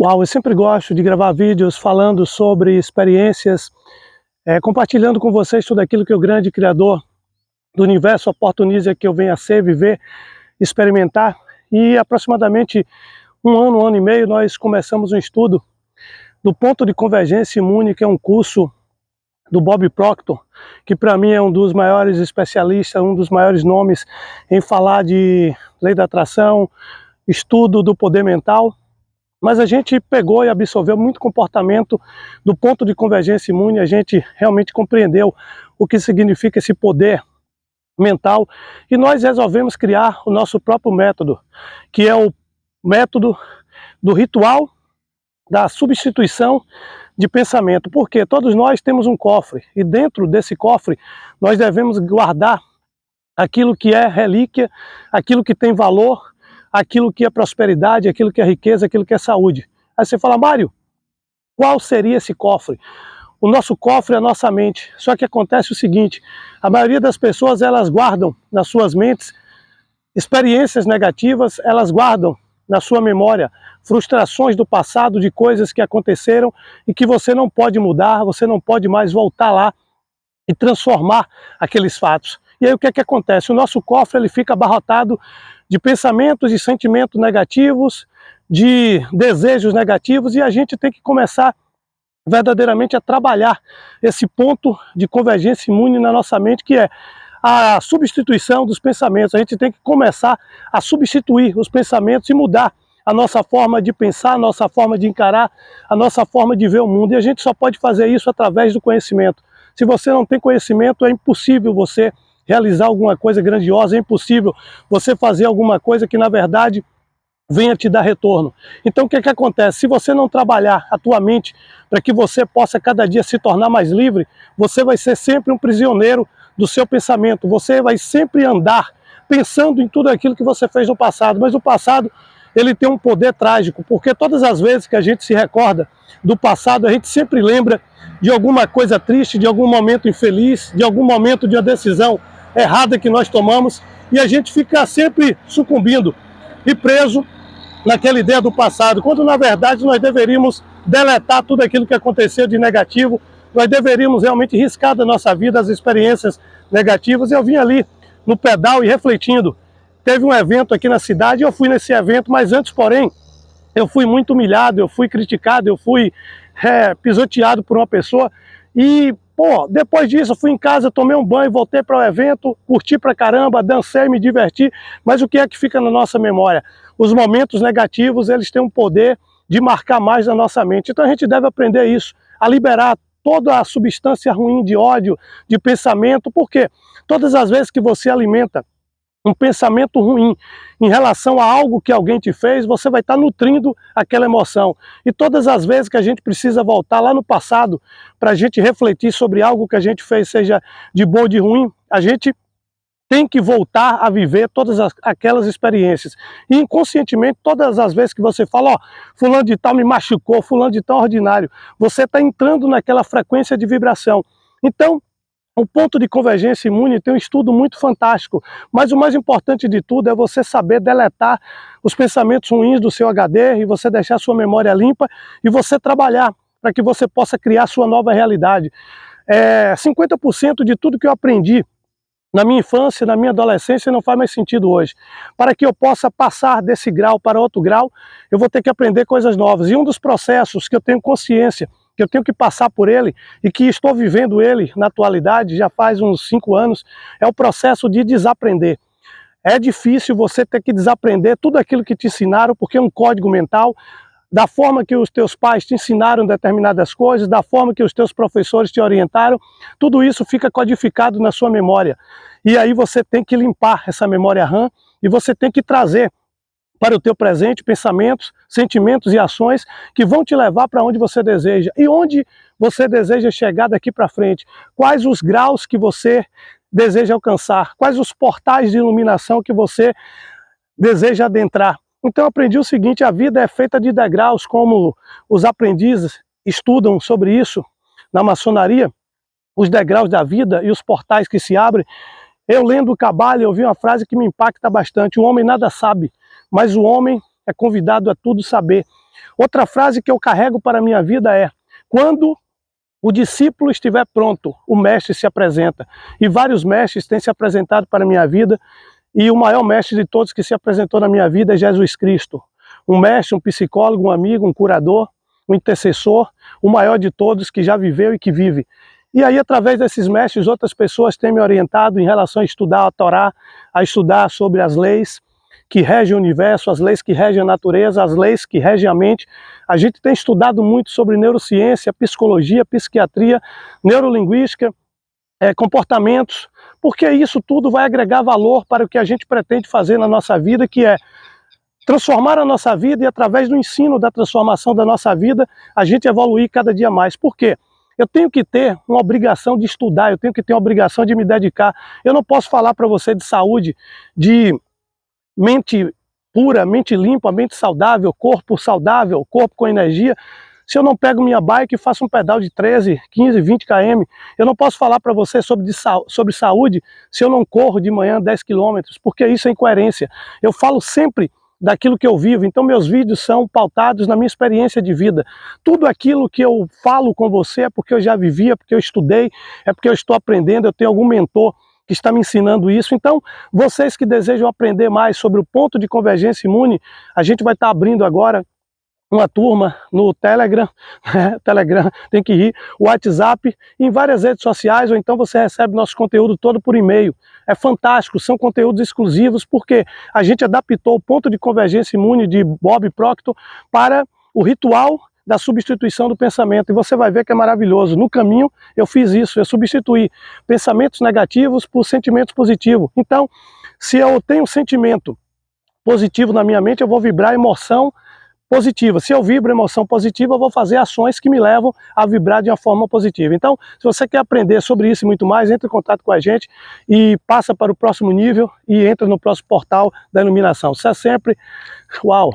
Uau, eu sempre gosto de gravar vídeos falando sobre experiências, compartilhando com vocês tudo aquilo que o grande Criador do universo oportuniza que eu venha a ser, viver, experimentar. E aproximadamente um ano e meio, nós começamos um estudo do ponto de convergência imune, que é um curso do Bob Proctor, que para mim é um dos maiores especialistas, um dos maiores nomes em falar de lei da atração, estudo do poder mental. Mas a gente pegou e absorveu muito comportamento do ponto de convergência imune, a gente realmente compreendeu o que significa esse poder mental e nós resolvemos criar o nosso próprio método, que é o método do ritual da substituição de pensamento, porque todos nós temos um cofre e dentro desse cofre nós devemos guardar aquilo que é relíquia, aquilo que tem valor, aquilo que é prosperidade, aquilo que é riqueza, aquilo que é saúde. Aí você fala, Mário, qual seria esse cofre? O nosso cofre é a nossa mente. Só que acontece o seguinte, a maioria das pessoas, elas guardam nas suas mentes experiências negativas, elas guardam na sua memória frustrações do passado, de coisas que aconteceram e que você não pode mudar, você não pode mais voltar lá e transformar aqueles fatos. E aí o que é que acontece? O nosso cofre ele fica abarrotado de pensamentos e sentimentos negativos, de desejos negativos, e a gente tem que começar verdadeiramente a trabalhar esse ponto de convergência imune na nossa mente, que é a substituição dos pensamentos. A gente tem que começar a substituir os pensamentos e mudar a nossa forma de pensar, a nossa forma de encarar, a nossa forma de ver o mundo. E a gente só pode fazer isso através do conhecimento. Se você não tem conhecimento, é impossível você realizar alguma coisa grandiosa, é impossível você fazer alguma coisa que na verdade venha te dar retorno. Então o que é que acontece? Se você não trabalhar a tua mente para que você possa cada dia se tornar mais livre, você vai ser sempre um prisioneiro do seu pensamento, você vai sempre andar pensando em tudo aquilo que você fez no passado, mas o passado ele tem um poder trágico, porque todas as vezes que a gente se recorda do passado, a gente sempre lembra de alguma coisa triste, de algum momento infeliz, de algum momento de uma decisão errada que nós tomamos, e a gente fica sempre sucumbindo e preso naquela ideia do passado, quando na verdade nós deveríamos deletar tudo aquilo que aconteceu de negativo, nós deveríamos realmente riscar da nossa vida as experiências negativas. Eu vim ali no pedal e refletindo, teve um evento aqui na cidade, eu fui nesse evento, mas antes, porém, eu fui muito humilhado, eu fui criticado, eu fui pisoteado por uma pessoa e, pô, depois disso eu fui em casa, tomei um banho, voltei para o evento, curti pra caramba, dancei, me diverti, mas o que é que fica na nossa memória? Os momentos negativos, eles têm um poder de marcar mais na nossa mente, então a gente deve aprender isso, a liberar toda a substância ruim de ódio, de pensamento, porque todas as vezes que você alimenta um pensamento ruim em relação a algo que alguém te fez, você vai estar nutrindo aquela emoção. E todas as vezes que a gente precisa voltar lá no passado para a gente refletir sobre algo que a gente fez, seja de bom ou de ruim, a gente tem que voltar a viver todas aquelas experiências. E inconscientemente, todas as vezes que você fala, ó, fulano de tal me machucou, fulano de tal ordinário, você está entrando naquela frequência de vibração. Então, o ponto de convergência imune tem um estudo muito fantástico, mas o mais importante de tudo é você saber deletar os pensamentos ruins do seu HD e você deixar a sua memória limpa e você trabalhar para que você possa criar a sua nova realidade. 50% de tudo que eu aprendi na minha infância, na minha adolescência, não faz mais sentido hoje. Para que eu possa passar desse grau para outro grau, eu vou ter que aprender coisas novas. E um dos processos que eu tenho consciência, que eu tenho que passar por ele e que estou vivendo ele na atualidade, já faz uns 5 anos, é o processo de desaprender. É difícil você ter que desaprender tudo aquilo que te ensinaram, porque é um código mental, da forma que os teus pais te ensinaram determinadas coisas, da forma que os teus professores te orientaram, tudo isso fica codificado na sua memória. E aí você tem que limpar essa memória RAM e você tem que trazer para o teu presente pensamentos, sentimentos e ações que vão te levar para onde você deseja. E onde você deseja chegar daqui para frente? Quais os graus que você deseja alcançar? Quais os portais de iluminação que você deseja adentrar? Então eu aprendi o seguinte, a vida é feita de degraus, como os aprendizes estudam sobre isso na maçonaria, os degraus da vida e os portais que se abrem. Eu lendo o Cabala, eu vi uma frase que me impacta bastante, o homem nada sabe, mas o homem é convidado a tudo saber. Outra frase que eu carrego para a minha vida é: quando o discípulo estiver pronto, o mestre se apresenta. E vários mestres têm se apresentado para a minha vida, e o maior mestre de todos que se apresentou na minha vida é Jesus Cristo. Um mestre, um psicólogo, um amigo, um curador, um intercessor, o maior de todos que já viveu e que vive. E aí, através desses mestres, outras pessoas têm me orientado em relação a estudar a Torá, a estudar sobre as leis que regem o universo, as leis que regem a natureza, as leis que regem a mente. A gente tem estudado muito sobre neurociência, psicologia, psiquiatria, neurolinguística, comportamentos, porque isso tudo vai agregar valor para o que a gente pretende fazer na nossa vida, que é transformar a nossa vida, e através do ensino da transformação da nossa vida, a gente evoluir cada dia mais. Por quê? Eu tenho que ter uma obrigação de estudar, eu tenho que ter uma obrigação de me dedicar. Eu não posso falar para você de saúde, de mente pura, mente limpa, mente saudável, corpo com energia, se eu não pego minha bike e faço um pedal de 13, 15, 20 km. Eu não posso falar para você sobre saúde se eu não corro de manhã 10 km, porque isso é incoerência. Eu falo sempre daquilo que eu vivo, então meus vídeos são pautados na minha experiência de vida. Tudo aquilo que eu falo com você é porque eu já vivi, é porque eu estudei, é porque eu estou aprendendo, eu tenho algum mentor que está me ensinando isso. Então, vocês que desejam aprender mais sobre o ponto de convergência imune, a gente vai estar abrindo agora uma turma no Telegram, Telegram, tem que ir, WhatsApp, em várias redes sociais, ou então você recebe nosso conteúdo todo por e-mail. É fantástico, são conteúdos exclusivos, porque a gente adaptou o ponto de convergência imune de Bob Proctor para o ritual da substituição do pensamento, e você vai ver que é maravilhoso. No caminho eu fiz isso, eu substituí pensamentos negativos por sentimentos positivos. Então, se eu tenho um sentimento positivo na minha mente, eu vou vibrar emoção positiva. Se eu vibro emoção positiva, eu vou fazer ações que me levam a vibrar de uma forma positiva. Então, se você quer aprender sobre isso e muito mais, entre em contato com a gente e passa para o próximo nível e entra no próximo portal da iluminação. Isso é sempre, uau!